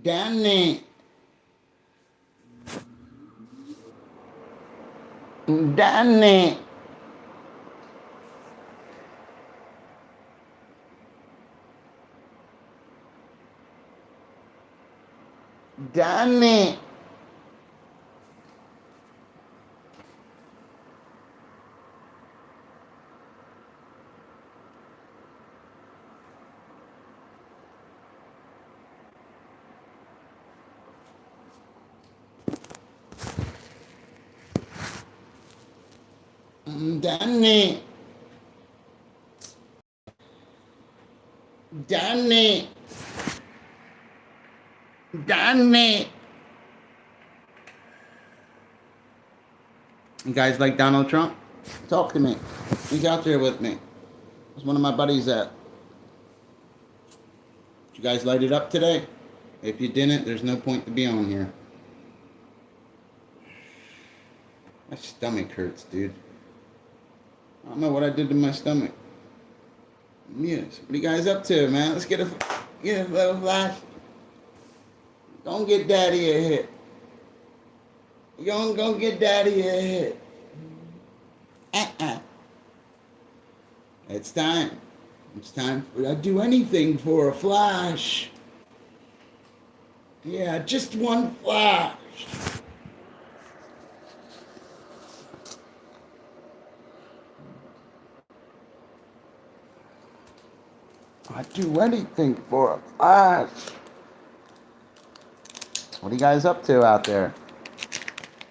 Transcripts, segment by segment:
Danny. Danny. Danny. Danny. Danny. Danny. You guys like Donald Trump? Talk to me. He's out there with me. Where's one of my buddies at? Did you guys light it up today? If you didn't, there's no point to be on here. My stomach hurts, dude. I don't know what I did to my stomach. Yes. What are you guys up to, man? Let's get a little flash. Don't get daddy a hit. You gonna go get daddy a hit. It's time. It's time. I'd do anything for a flash. Yeah, just one flash. I'd do anything for a flash. What are you guys up to out there?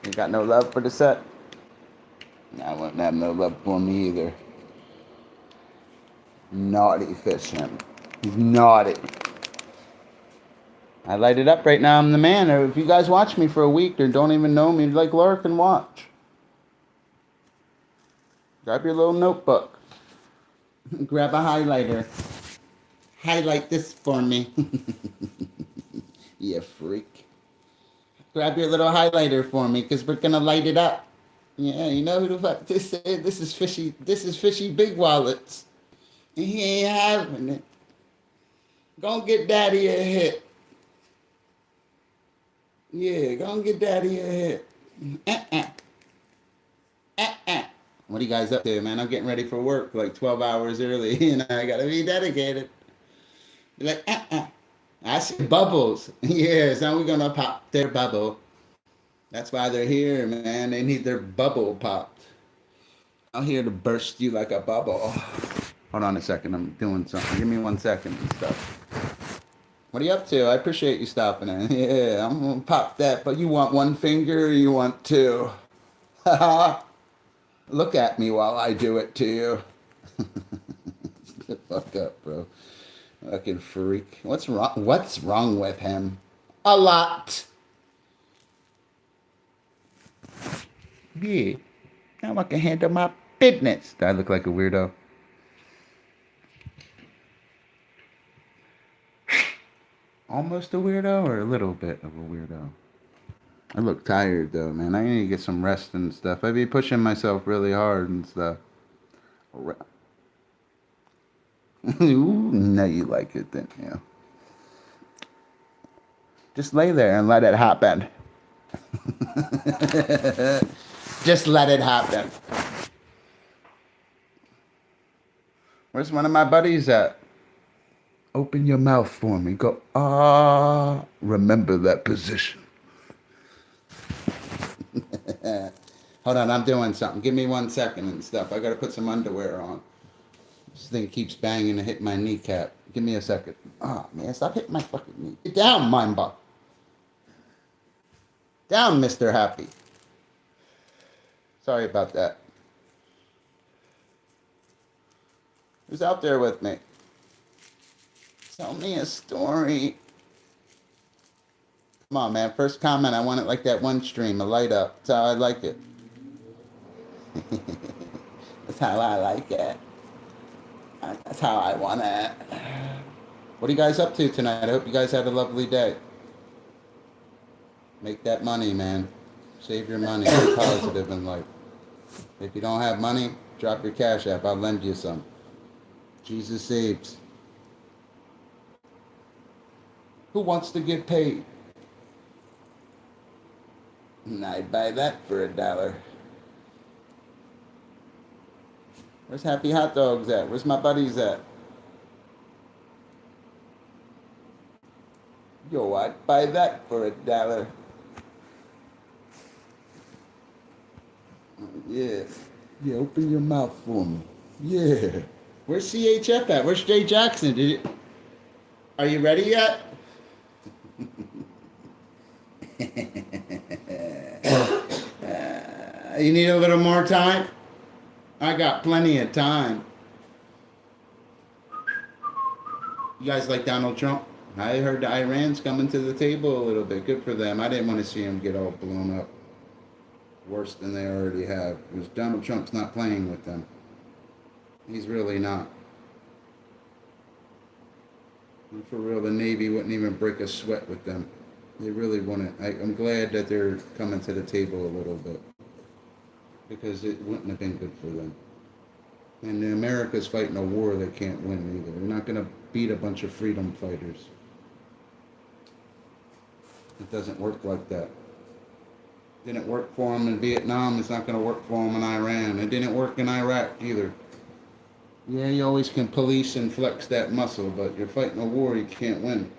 You got no love for the set? I wouldn't have no love for me either. Naughty fish him. He's naughty. I light it up right now. I'm the man. Or if you guys watch me for a week or don't even know me, like lurk and watch. Grab your little notebook. Grab a highlighter. Highlight this for me. You freak. Grab your little highlighter for me because we're going to light it up. Yeah, you know who the fuck this is? This is fishy big wallets. And he ain't having it. Go get daddy a hit. Yeah, go get daddy a hit. What are you guys up to, man? I'm getting ready for work like 12 hours early, and I gotta be dedicated. You're like, I see bubbles. Yeah, so we're gonna pop their bubble. That's why they're here, man. They need their bubble popped. I'm here to burst you like a bubble. Hold on a second. I'm doing something. Give me 1 second and stuff. What are you up to? I appreciate you stopping in. Yeah, I'm gonna pop that. But you want one finger or you want two? Haha. Look at me while I do it to you. Get the fuck up, bro. Fucking freak. What's wrong? What's wrong with him? A lot. Yeah. Now I can handle my business. Do I look like a weirdo? Almost a weirdo or a little bit of a weirdo? I look tired though, man. I need to get some rest and stuff. I be pushing myself really hard and stuff. Ooh, no, you like it then, yeah. Just lay there and let it happen. Just let it happen. Where's one of my buddies at? Open your mouth for me. Go, remember that position. Hold on, I'm doing something. Give me 1 second and stuff. I gotta put some underwear on. This thing keeps banging and hitting my kneecap. Give me a second. Oh, man, stop hitting my fucking knee. Get down, Mamba. Down, Mr. Happy. Sorry about that. Who's out there with me? Tell me a story. Come on, man. First comment. I want it like that one stream, a light up. That's how I like it. That's how I like it. That's how I want it. What are you guys up to tonight? I hope you guys had a lovely day. Make that money, man. Save your money. Be positive in life. If you don't have money, drop your cash app. I'll lend you some. Jesus saves. Who wants to get paid? And I'd buy that for $1. Where's Happy Hot Dogs at? Where's my buddies at? Yo, I'd buy that for $1. Yeah. Yeah, open your mouth for me. Yeah. Where's CHF at? Where's Jay Jackson? Are you ready yet? You need a little more time? I got plenty of time. You guys like Donald Trump? I heard Iran's coming to the table a little bit. Good for them. I didn't want to see them get all blown up. Worse than they already have. Because Donald Trump's not playing with them. He's really not. And for real, the Navy wouldn't even break a sweat with them. They really wouldn't. I'm glad that they're coming to the table a little bit. Because it wouldn't have been good for them. And America's fighting a war they can't win either. They're not going to beat a bunch of freedom fighters. It doesn't work like that. Didn't work for them in Vietnam. It's not going to work for them in Iran. It didn't work in Iraq either. Yeah, you always can police and flex that muscle, but you're fighting a war you can't win.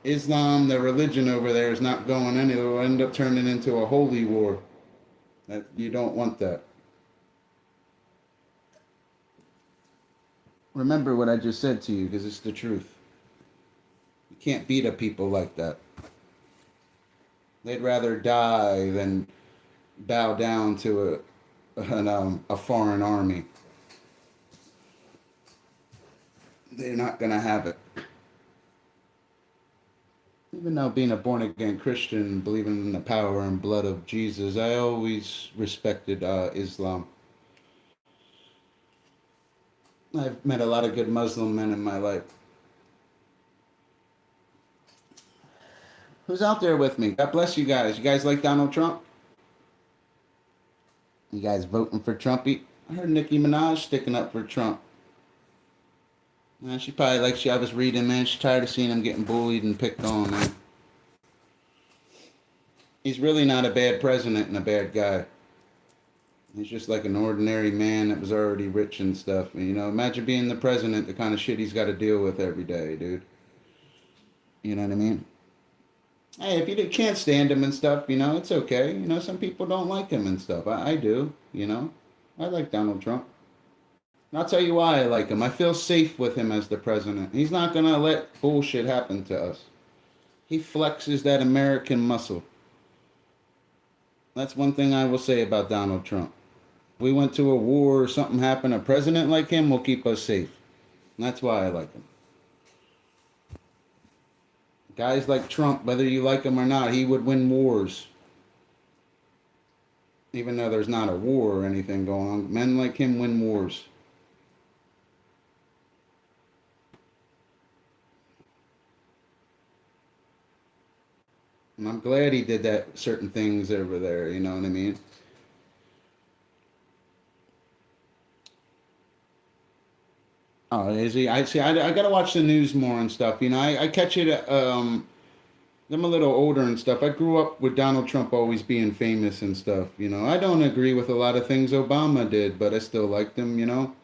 Islam, the religion over there, is not going anywhere. It will end up turning into a holy war. That you don't want that. Remember what I just said to you, because it's the truth. You can't beat up people like that. They'd rather die than bow down to a foreign army. They're not going to have it. Even though being a born-again Christian, believing in the power and blood of Jesus, I always respected Islam. I've met a lot of good Muslim men in my life. Who's out there with me? God bless you guys. You guys like Donald Trump? You guys voting for Trumpy? I heard Nicki Minaj sticking up for Trump. Man, she probably like I was reading, man. She's tired of seeing him getting bullied and picked on, man. He's really not a bad president and a bad guy. He's just like an ordinary man that was already rich and stuff. You know, imagine being the president, the kind of shit he's got to deal with every day, dude. You know what I mean? Hey, if you can't stand him and stuff, you know, it's okay. You know, some people don't like him and stuff. I do, you know. I like Donald Trump. And I'll tell you why I like him. I feel safe with him as the president. He's not going to let bullshit happen to us. He flexes that American muscle. That's one thing I will say about Donald Trump. We went to a war or something happened, a president like him will keep us safe. And that's why I like him. Guys like Trump, whether you like him or not, he would win wars. Even though there's not a war or anything going on, men like him win wars. And I'm glad he did that certain things over there, you know what I mean? Oh, is he? I see. I gotta watch the news more and stuff. You know, I catch it. I'm a little older and stuff. I grew up with Donald Trump always being famous and stuff. You know, I don't agree with a lot of things Obama did, but I still liked him. You know,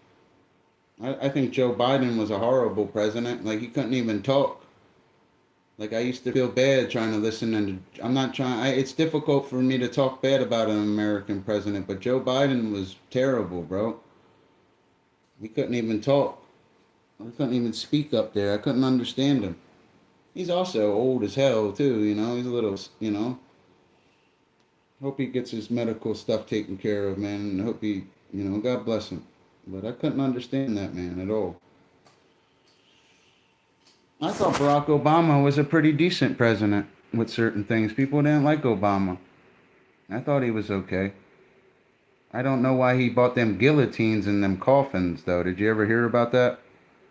I think Joe Biden was a horrible president. Like he couldn't even talk. Like I used to feel bad trying to listen, and I'm not trying. It's difficult for me to talk bad about an American president, but Joe Biden was terrible, bro. He couldn't even talk. I couldn't even speak up there. I couldn't understand him. He's also old as hell too. You know, he's a little. You know. Hope he gets his medical stuff taken care of, man. And hope he, you know, God bless him. But I couldn't understand that man at all. I thought Barack Obama was a pretty decent president with certain things. People didn't like Obama. I thought he was okay. I don't know why he bought them guillotines and them coffins, though. Did you ever hear about that?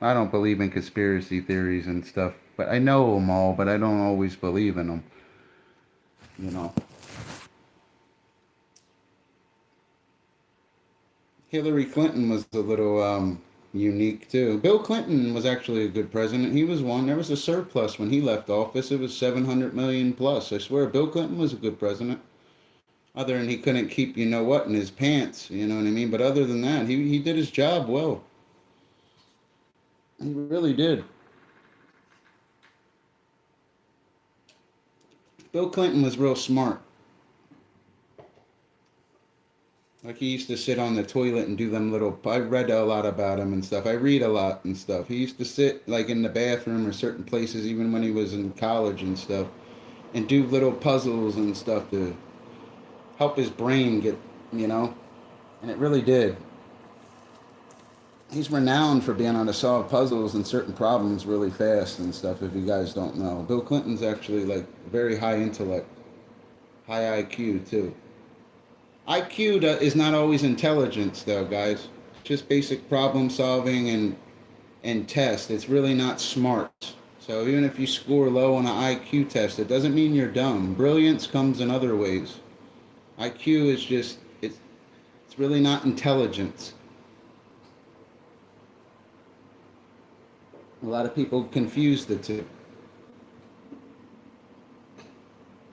I don't believe in conspiracy theories and stuff, but I know them all, but I don't always believe in them. You know. Hillary Clinton was a little unique too. Bill Clinton was actually a good president. He was one. There was a surplus when he left office. It was 700 million plus. I swear, Bill Clinton was a good president. Other than he couldn't keep you know what in his pants, you know what I mean. But other than that, he did his job well. He really did. Bill Clinton was real smart. Like he used to sit on the toilet and do them little. I read a lot about him and stuff. I read a lot and stuff. He used to sit like in the bathroom or certain places, even when he was in college and stuff, and do little puzzles and stuff to help his brain get, you know. And it really did. He's renowned for being able to solve puzzles and certain problems really fast and stuff. If you guys don't know, Bill Clinton's actually like very high intellect, high IQ too. IQ is not always intelligence, though, guys. Just basic problem solving and test. It's really not smart. So even if you score low on an IQ test, it doesn't mean you're dumb. Brilliance comes in other ways. IQ is just it's really not intelligence. A lot of people confuse the two.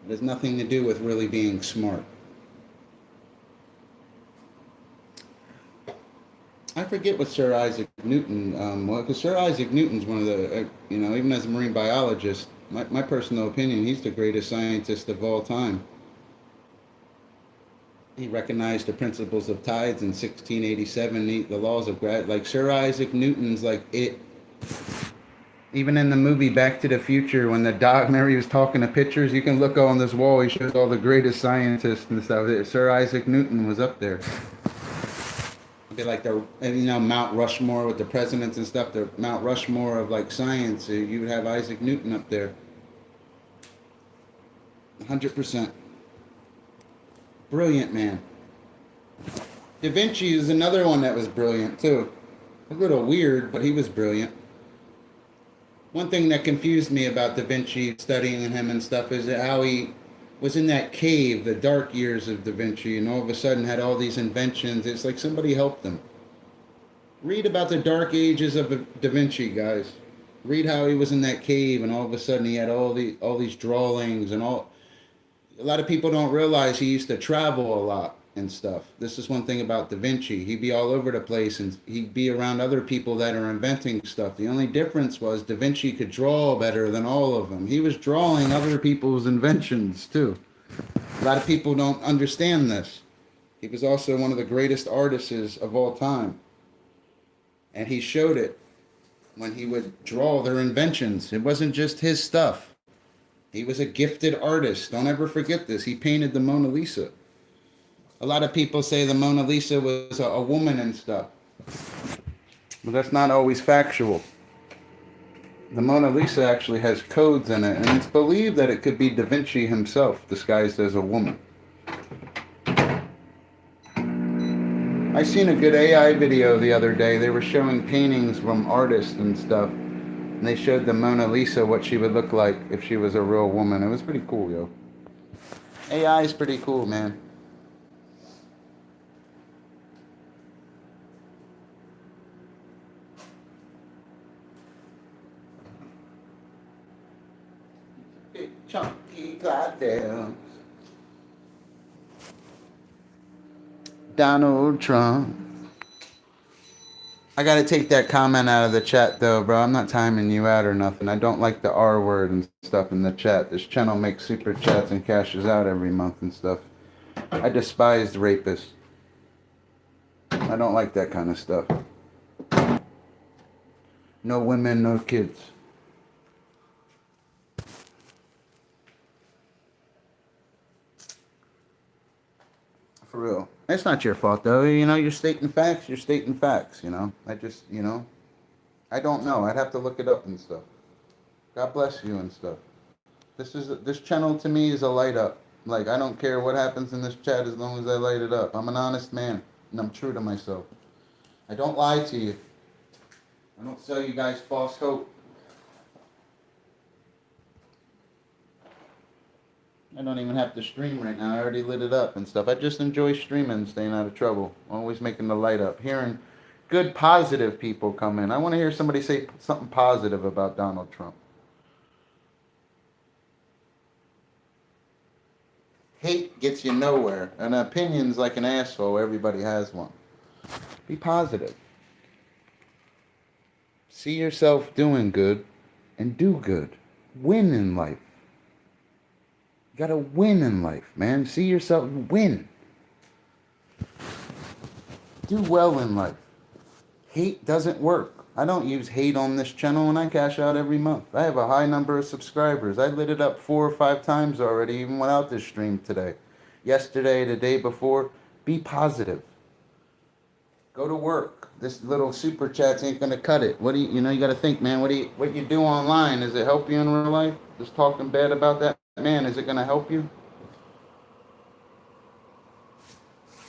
It has nothing to do with really being smart. I forget what Sir Isaac Newton was, because Sir Isaac Newton's one of the, even as a marine biologist, my personal opinion, he's the greatest scientist of all time. He recognized the principles of tides in 1687, the laws of gravity. Like Sir Isaac Newton's like it. Even in the movie Back to the Future, when the doc, remember he was talking to pictures, you can look on this wall, he shows all the greatest scientists and stuff. Sir Isaac Newton was up there. Be like the Mount Rushmore with the presidents and stuff. The Mount Rushmore of like science. You would have Isaac Newton up there. 100%. Brilliant man. Da Vinci is another one that was brilliant too. A little weird, but he was brilliant. One thing that confused me about Da Vinci, studying him and stuff, is how he was in that cave, the dark years of Da Vinci, and all of a sudden had all these inventions. It's like somebody helped him. Read about the dark ages of Da Vinci, guys. Read how he was in that cave, and all of a sudden he had all these drawings and all. A lot of people don't realize he used to travel a lot and stuff. This is one thing about Da Vinci. He'd be all over the place, and he'd be around other people that are inventing stuff. The only difference was Da Vinci could draw better than all of them. He was drawing other people's inventions too. A lot of people don't understand this. He was also one of the greatest artists of all time. And he showed it when he would draw their inventions. It wasn't just his stuff. He was a gifted artist. Don't ever forget this. He painted the Mona Lisa. A lot of people say the Mona Lisa was a woman and stuff. But that's not always factual. The Mona Lisa actually has codes in it, and it's believed that it could be Da Vinci himself disguised as a woman. I seen a good AI video the other day. They were showing paintings from artists and stuff. And they showed the Mona Lisa what she would look like if she was a real woman. It was pretty cool, yo. AI is pretty cool, man. Big chunky Glidell. Donald Trump. I gotta take that comment out of the chat though, bro. I'm not timing you out or nothing. I don't like the R word and stuff in the chat. This channel makes super chats and cashes out every month and stuff. I despise rapists. I don't like that kind of stuff. No women, no kids. For real. It's not your fault though. You're stating facts. You're stating facts. I just, I don't know. I'd have to look it up and stuff. God bless you and stuff. This channel to me is a light up. Like I don't care what happens in this chat as long as I light it up. I'm an honest man and I'm true to myself. I don't lie to you. I don't sell you guys false hope. I don't even have to stream right now. I already lit it up and stuff. I just enjoy streaming, staying out of trouble. Always making the light up. Hearing Good, positive people come in. I want to hear somebody say something positive about Donald Trump. Hate gets you nowhere. An opinion's like an asshole. Everybody has one. Be positive. See yourself doing good and do good. Win in life. You gotta win in life, man. See yourself win. Do well in life. Hate doesn't work. I don't use hate on this channel and I cash out every month. I have a high number of subscribers. I lit it up 4 or 5 times already, even without this stream today. Yesterday, the day before. Be positive. Go to work. This little super chats ain't gonna cut it. What do you know? You gotta think, man. What you do online? Does it help you in real life? Just talking bad about that man, is it gonna help you?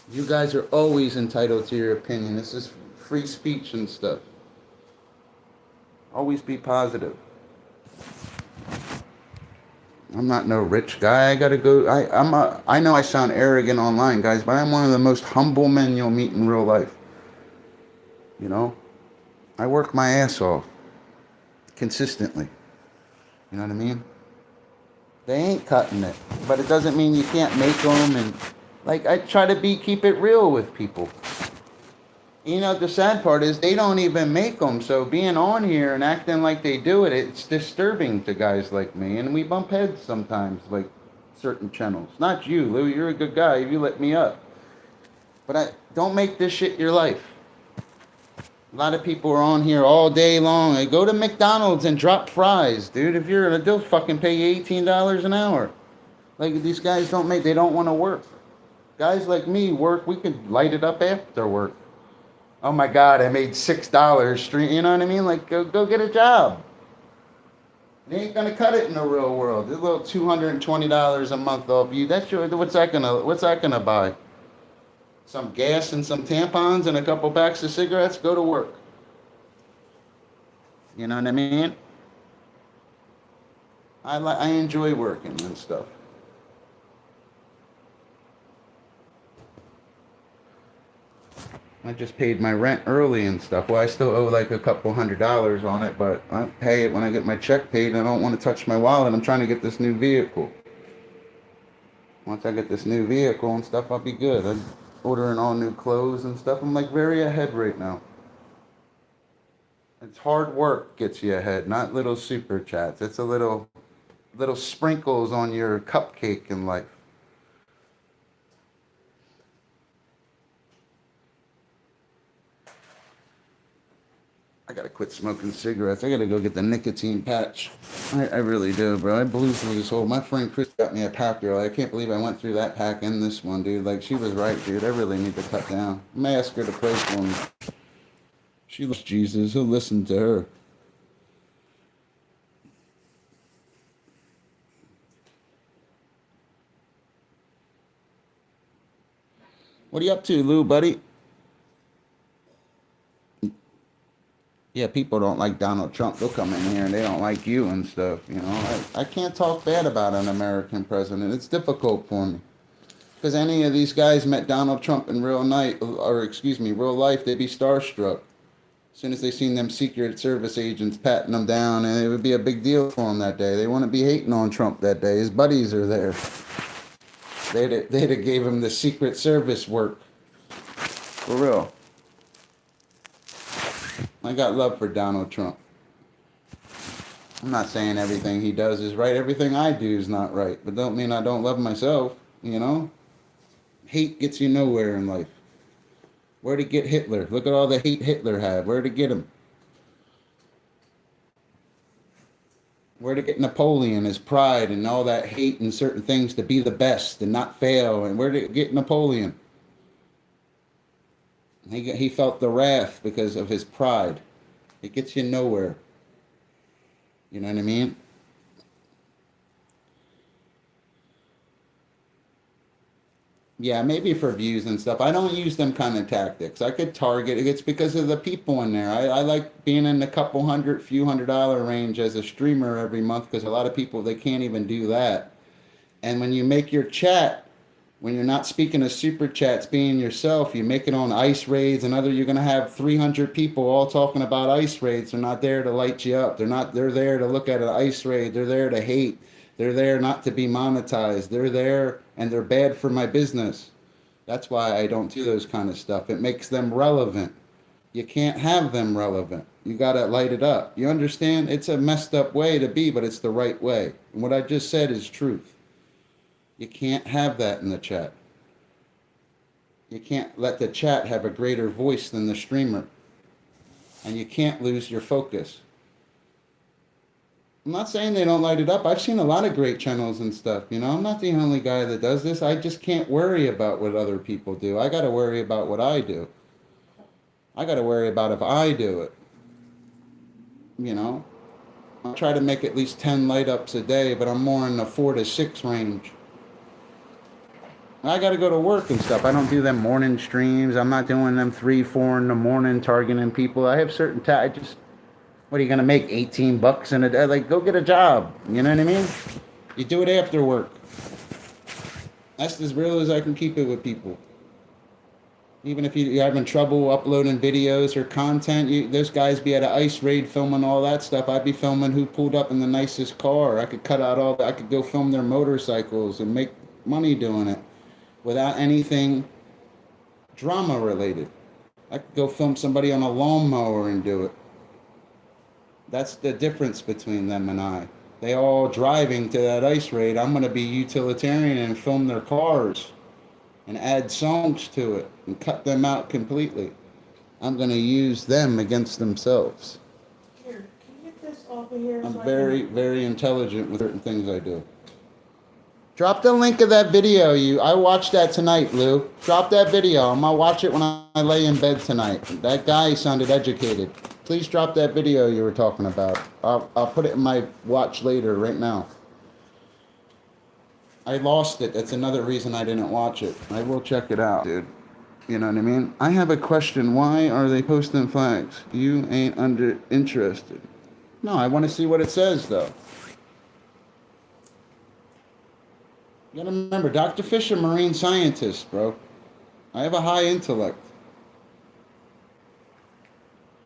You guys are always entitled to your opinion. This is free speech and stuff. Always be positive. I'm not no rich guy. I gotta go. I know I sound arrogant online, guys, but I'm one of the most humble men you'll meet in real life. You know, I work my ass off consistently. You know what I mean? They ain't cutting it, but it doesn't mean you can't make them. And like I try to keep it real with people. You know, the sad part is they don't even make them. So being on here and acting like they do it, it's disturbing to guys like me. And we bump heads sometimes, like certain channels. Not you, Lou. You're a good guy. You let me up. But don't make this shit your life. A lot of people are on here all day long. They go to McDonald's and drop fries, dude. If you're an adult, fucking pay you $18 an hour. Like these guys they don't want to work. Guys like me work. We can light it up after work. Oh my God, I made $6 stream. You know what I mean? Like go get a job. They ain't gonna cut it in the real world. This little $220 a month off you. What's that gonna buy? Some gas and some tampons and a couple packs of cigarettes, go to work. You know what I mean? I enjoy working and stuff. I just paid my rent early and stuff. Well, I still owe like a couple $100 on it, but I pay it when I get my check paid. And I don't want to touch my wallet. I'm trying to get this new vehicle. Once I get this new vehicle and stuff, I'll be good. I'm ordering all new clothes and stuff. I'm like very ahead right now. It's hard work gets you ahead, not little super chats. It's a little sprinkles on your cupcake in life. I gotta quit smoking cigarettes. I gotta go get the nicotine patch. I really do, bro. I blew through this whole. My friend Chris got me a pack, girl. I can't believe I went through that pack and this one, dude. Like she was right, dude. I really need to cut down. I'm gonna ask her to pray for me. She loves Jesus. He'll listen to her. What are you up to, Lou, buddy? Yeah, people don't like Donald Trump. They'll come in here and they don't like you and stuff. You know, I can't talk bad about an American president. It's difficult for me. Because any of these guys met Donald Trump in real life, they'd be starstruck. As soon as they seen them Secret Service agents patting them down, and it would be a big deal for them that day. They wouldn't be hating on Trump that day. His buddies are there. They'd have gave him the Secret Service work. For real. I got love for Donald Trump. I'm not saying everything he does is right. Everything I do is not right. But don't mean I don't love myself, you know? Hate gets you nowhere in life. Where'd he get Hitler? Look at all the hate Hitler had. Where'd he get him? Where'd he get Napoleon, his pride and all that hate and certain things to be the best and not fail? And where'd it get Napoleon? He felt the wrath because of his pride. It gets you nowhere. You know what I mean? Yeah, maybe for views and stuff. I don't use them kind of tactics. I could target. It's because of the people in there. I like being in the few $100 range as a streamer every month because a lot of people, they can't even do that. And when you make your chat When you're not speaking to super chats, being yourself, you make it on ice raids and other. You're gonna have 300 people all talking about ice raids. They're not there to light you up. They're not. They're there to look at an ice raid. They're there to hate. They're there not to be monetized. They're there and they're bad for my business. That's why I don't do those kind of stuff. It makes them relevant. You can't have them relevant. You gotta light it up. You understand? It's a messed up way to be, but it's the right way. And what I just said is truth. You can't have that in the chat. You can't let the chat have a greater voice than the streamer. And you can't lose your focus. I'm not saying they don't light it up. I've seen a lot of great channels and stuff. You know, I'm not the only guy that does this. I just can't worry about what other people do. I got to worry about what I do. I got to worry about if I do it. You know, I try to make at least 10 light ups a day, but I'm more in the 4 to 6 range. I got to go to work and stuff. I don't do them morning streams. I'm not doing them 3, 4 in the morning targeting people. I have certain I just, what are you going to make, $18 in a day? Like, go get a job. You know what I mean? You do it after work. That's as real as I can keep it with people. Even if you're having trouble uploading videos or content, those guys be at an ice raid filming all that stuff. I'd be filming who pulled up in the nicest car. I could cut out all that. I could go film their motorcycles and make money doing it without anything drama related. I could go film somebody on a lawnmower and do it. That's the difference between them and I. They all driving to that ice raid. I'm going to be utilitarian and film their cars and add songs to it and cut them out completely. I'm going to use them against themselves. Here, can you get this off of here? I'm so very, very intelligent with certain things I do. Drop the link of that video. I watched that tonight, Lou. Drop that video. I'm going to watch it when I lay in bed tonight. That guy sounded educated. Please drop that video you were talking about. I'll put it in my watch later right now. I lost it. That's another reason I didn't watch it. I will check it out, dude. You know what I mean? I have a question. Why are they posting flags? You ain't interested. No, I want to see what it says, though. You gotta remember, Dr. Fisher, marine scientist, bro. I have a high intellect.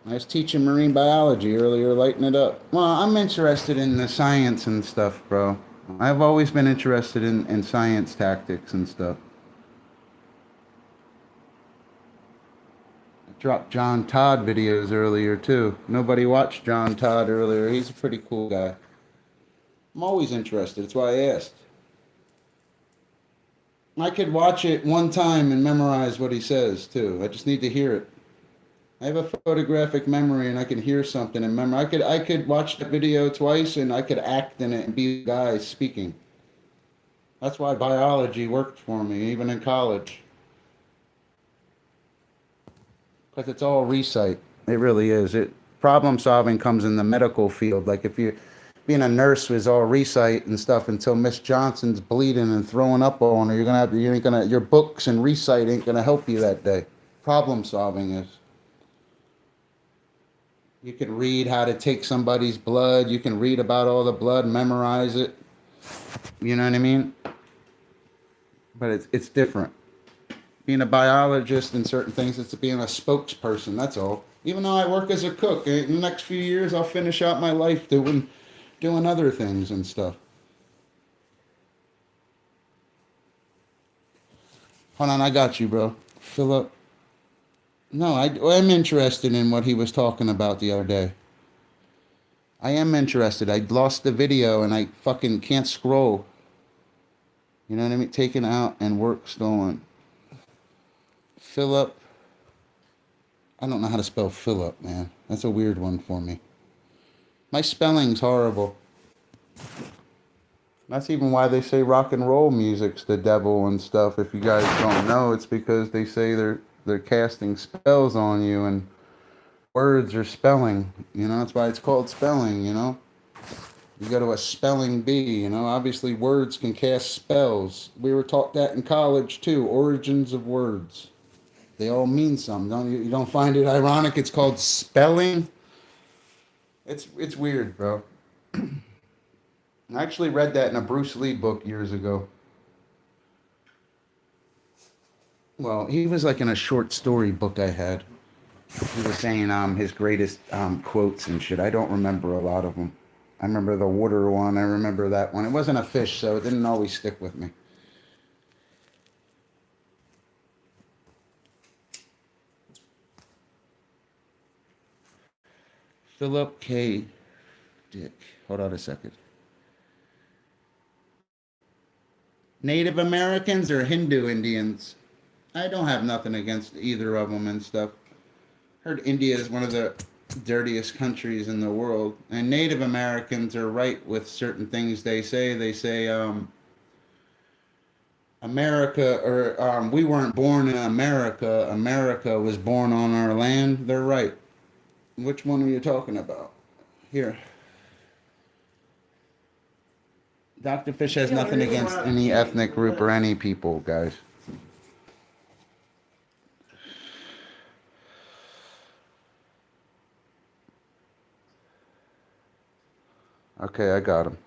I was teaching marine biology earlier, lighting it up. Well, I'm interested in the science and stuff, bro. I've always been interested in science tactics and stuff. I dropped John Todd videos earlier, too. Nobody watched John Todd earlier. He's a pretty cool guy. I'm always interested. That's why I asked. I could watch it one time and memorize what he says, too. I just need to hear it. I have a photographic memory and I can hear something and remember. I could watch the video twice and I could act in it and be the guy speaking. That's why biology worked for me, even in college. Because it's all recite. It really is. Problem solving comes in the medical field. Like if you being a nurse is all recite and stuff until Miss Johnson's bleeding and throwing up on her, your books and recite ain't gonna help you that day. Problem solving is. You can read how to take somebody's blood. You can read about all the blood, memorize it. You know what I mean? But it's different. Being a biologist and certain things, it's being a spokesperson. That's all. Even though I work as a cook, in the next few years, I'll finish out my life doing other things and stuff. Hold on, I got you, bro. Philip. No, I'm interested in what he was talking about the other day. I am interested. I lost the video and I fucking can't scroll. You know what I mean? Taken out and work stolen. Philip. I don't know how to spell Philip, man. That's a weird one for me. My spelling's horrible. That's even why they say rock and roll music's the devil and stuff. If you guys don't know, it's because they say they're casting spells on you and words are spelling. You know, that's why it's called spelling, you know. You go to a spelling bee, you know. Obviously, words can cast spells. We were taught that in college, too. Origins of words. They all mean something. You don't find it ironic? It's called spelling. It's weird, bro. I actually read that in a Bruce Lee book years ago. Well, he was like in a short story book I had. He was saying his greatest quotes and shit. I don't remember a lot of them. I remember the water one. I remember that one. It wasn't a fish, so it didn't always stick with me. Philip K. Dick. Hold on a second. Native Americans or Hindu Indians? I don't have nothing against either of them and stuff. Heard India is one of the dirtiest countries in the world, and Native Americans are right with certain things they say. They say America or we weren't born in America. America was born on our land. They're right. Which one are you talking about? Here. Dr. Fish has nothing against any ethnic group or any people, guys. Okay, I got him.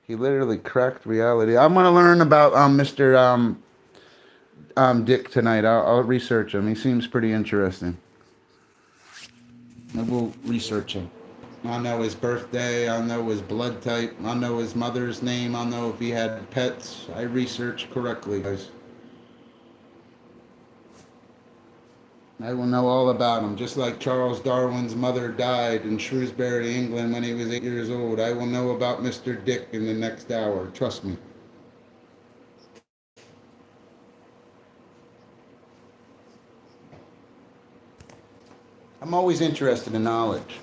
He literally cracked reality. I'm gonna learn about Mr. Dick tonight. I'll research him. He seems pretty interesting. I will research him. I'll know his birthday. I'll know his blood type. I'll know his mother's name. I'll know if he had pets. I researched correctly, guys. I will know all about him. Just like Charles Darwin's mother died in Shrewsbury, England when he was 8 years old. I will know about Mr. Dick in the next hour. Trust me. I'm always interested in knowledge.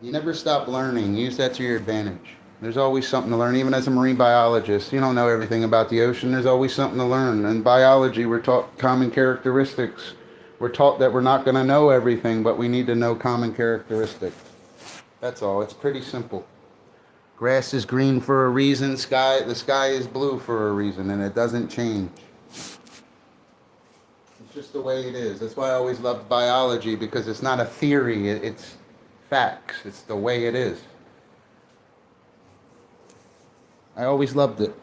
You never stop learning. Use that to your advantage. There's always something to learn. Even as a marine biologist, you don't know everything about the ocean. There's always something to learn. In biology, we're taught common characteristics. We're taught that we're not going to know everything, but we need to know common characteristics. That's all. It's pretty simple. Grass is green for a reason. The sky is blue for a reason, and it doesn't change. It's just the way it is. That's why I always loved biology, because it's not a theory. It's facts. It's the way it is. I always loved it.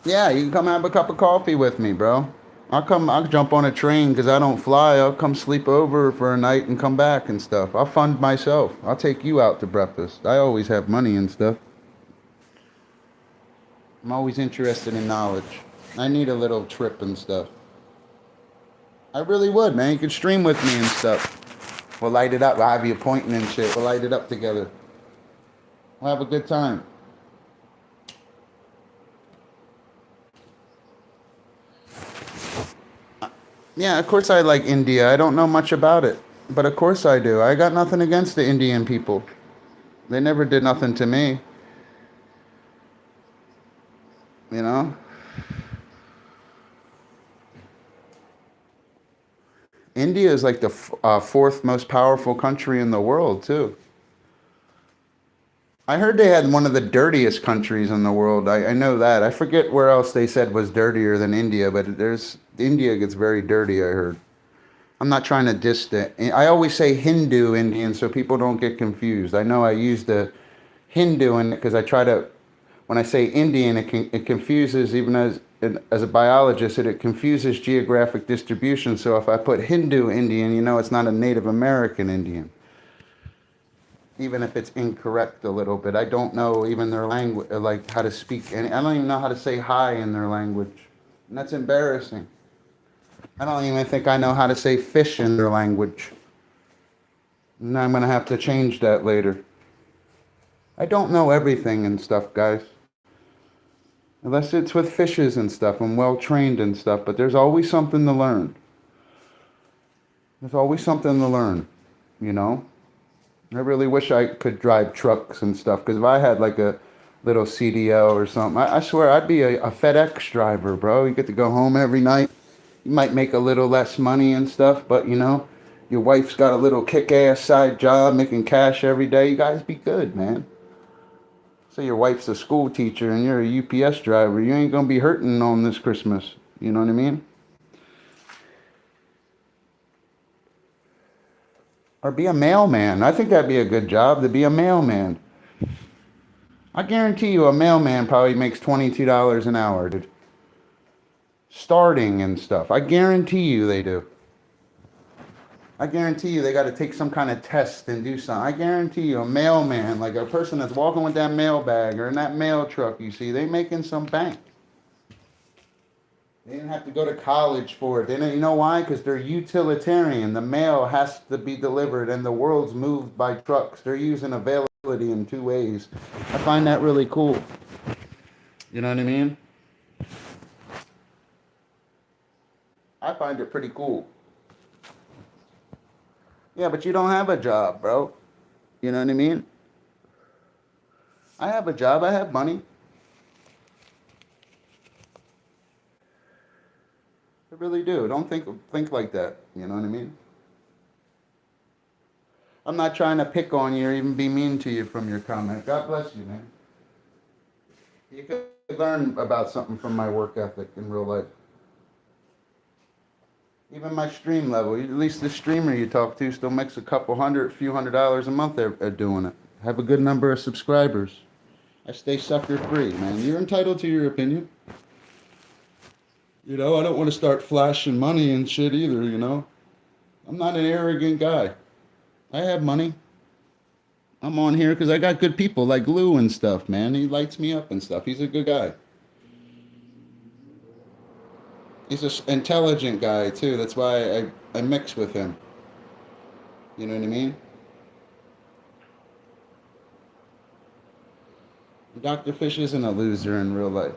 Yeah, you can come have a cup of coffee with me, bro. I'll jump on a train because I don't fly. I'll come sleep over for a night and come back and stuff. I'll fund myself. I'll take you out to breakfast. I always have money and stuff. I'm always interested in knowledge. I need a little trip and stuff. I really would, man. You could stream with me and stuff. We'll light it up. I'll have you pointing and shit. We'll light it up together. We'll have a good time. Yeah, of course I like India. I don't know much about it, but of course I do. I got nothing against the Indian people. They never did nothing to me. You know? India is like the fourth most powerful country in the world, too. I heard they had one of the dirtiest countries in the world. I know that. I forget where else they said was dirtier than India, but India gets very dirty, I heard. I'm not trying to diss the. I always say Hindu Indian so people don't get confused. I know I use the Hindu in it because I try to. When I say Indian, it confuses even as a biologist. It confuses geographic distribution. So if I put Hindu Indian, it's not a Native American Indian. Even if it's incorrect a little bit, I don't know even their language, like how to speak. And I don't even know how to say hi in their language, and that's embarrassing. I don't even think I know how to say fish in their language. And I'm gonna have to change that later. I don't know everything and stuff, guys. Unless it's with fishes and stuff. I'm well trained and stuff, but there's always something to learn. There's always something to learn, I really wish I could drive trucks and stuff, because if I had like a little CDL or something, I swear I'd be a FedEx driver, bro. You get to go home every night. You might make a little less money and stuff, but your wife's got a little kick-ass side job making cash every day. You guys be good, man. So your wife's a school teacher and you're a UPS driver. You ain't gonna be hurting on this Christmas. You know what I mean? Or be a mailman. I think that'd be a good job, to be a mailman. I guarantee you a mailman probably makes $22 an hour, dude. Starting and stuff. I guarantee you they do. I guarantee you they got to take some kind of test and do something. I guarantee you a mailman, like a person that's walking with that mail bag or in that mail truck, you see, they making some bank. They didn't have to go to college for it. They didn't, you know why? Because they're utilitarian. The mail has to be delivered and the world's moved by trucks. They're using availability in two ways. I find that really cool. You know what I mean? I find it pretty cool. Yeah, but you don't have a job, bro. You know what I mean? I have a job. I have money. I really do. Don't think like that. You know what I mean? I'm not trying to pick on you or even be mean to you from your comment. God bless you, man. You could learn about something from my work ethic in real life. Even my stream level, at least the streamer you talk to still makes a few $100 a month at doing it. Have a good number of subscribers. I stay sucker free, man. You're entitled to your opinion. You know, I don't want to start flashing money and shit either, you know. I'm not an arrogant guy. I have money. I'm on here because I got good people like Lou and stuff, man. He lights me up and stuff. He's a good guy. He's an intelligent guy, too. That's why I mix with him. You know what I mean? Dr. Fish isn't a loser in real life.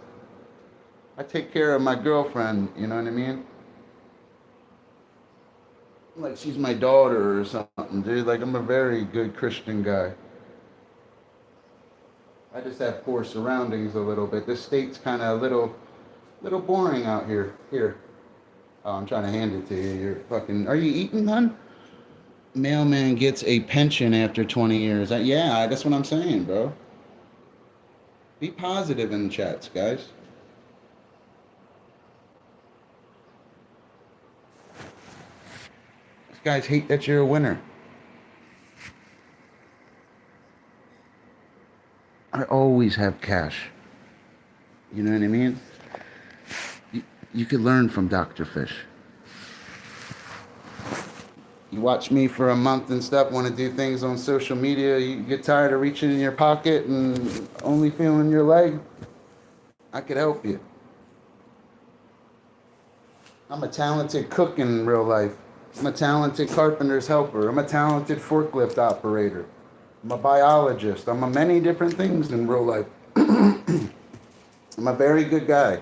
I take care of my girlfriend, you know what I mean? Like she's my daughter or something, dude. Like I'm a very good Christian guy. I just have poor surroundings a little bit. This state's kind of a little boring out here. Here. Oh, I'm trying to hand it to you. You're fucking. Are you eating, hun? Mailman gets a pension after 20 years. Yeah, that's what I'm saying, bro. Be positive in the chats, guys. These guys hate that you're a winner. I always have cash. You know what I mean? You could learn from Dr. Fish. You watch me for a month and stuff, want to do things on social media, you get tired of reaching in your pocket and only feeling your leg, I could help you. I'm a talented cook in real life. I'm a talented carpenter's helper. I'm a talented forklift operator. I'm a biologist. I'm a many different things in real life. I'm a very good guy.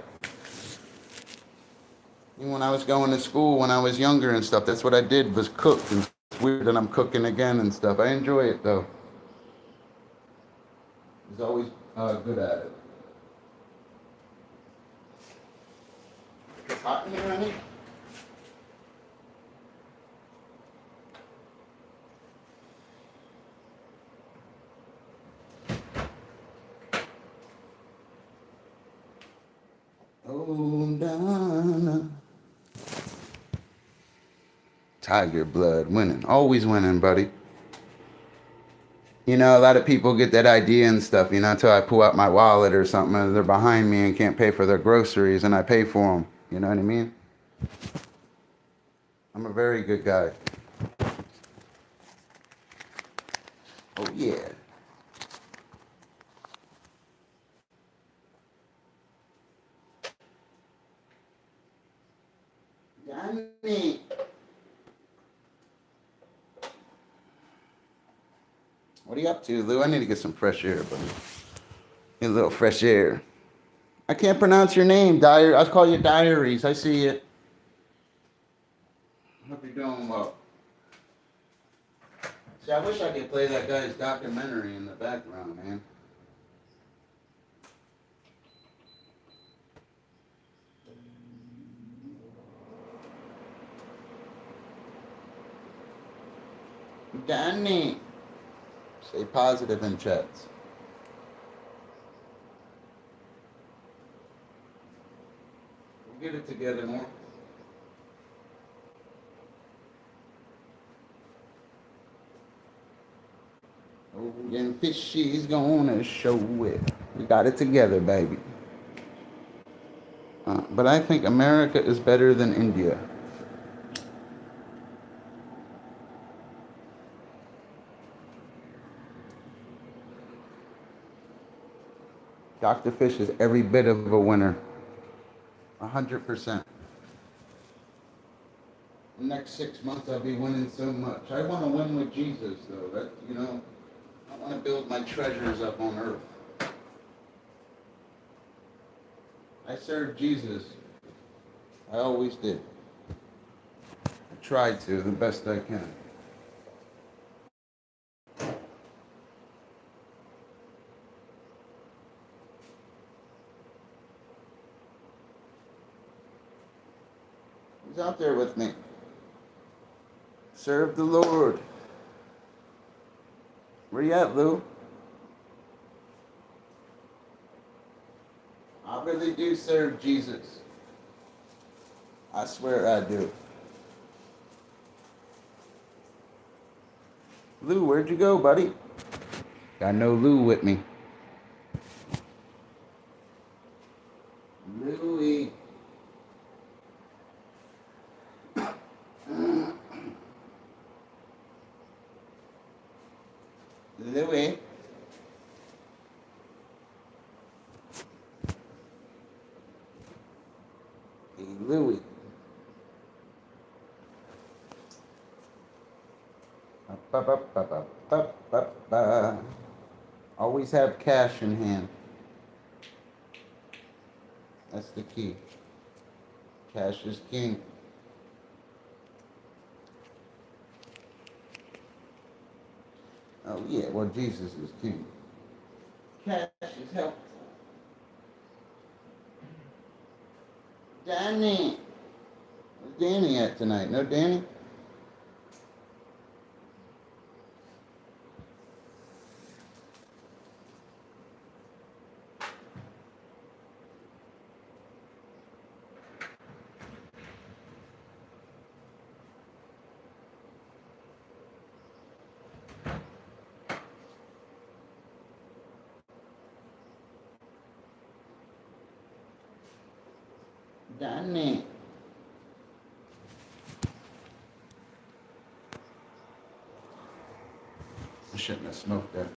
Even when I was going to school, when I was younger and stuff, that's what I did was cook. And it's weird that I'm cooking again and stuff. I enjoy it though. I was always good at it. It's hot in here, honey? Oh, Donna. Tiger blood winning. Always winning, buddy. You know, a lot of people get that idea and stuff, you know, until I pull out my wallet or something and they're behind me and can't pay for their groceries and I pay for them. You know what I mean? I'm a very good guy. Oh, yeah. Johnny. What are you up to, Lou? I need to get some fresh air, buddy. Need a little fresh air. I can't pronounce your name, Diary. I'll call you Diaries. I see it. Hope you're doing well. See, I wish I could play that guy's documentary in the background, man. Danny. Stay positive in chats. We'll get it together more. Oh, and fishy's gonna show it. We got it together, baby. But I think America is better than India. Dr. Fish is every bit of a winner. 100%. The next 6 months I'll be winning so much. I want to win with Jesus, though. I want to build my treasures up on earth. I serve Jesus. I always did. I tried to the best I can. He's out there with me. Serve the Lord. Where you at, Lou? I really do serve Jesus. I swear I do. Lou, where'd you go, buddy? Got no Lou with me. Louie. Louie. Hey, Louie. Ba-ba-ba-ba-ba-ba-ba. Always have cash in hand. That's the key. Cash is king. Oh, yeah, well, Jesus is king. Cash is helpful. Danny. Where's Danny at tonight? No Danny? Danny. I shouldn't have smoked that.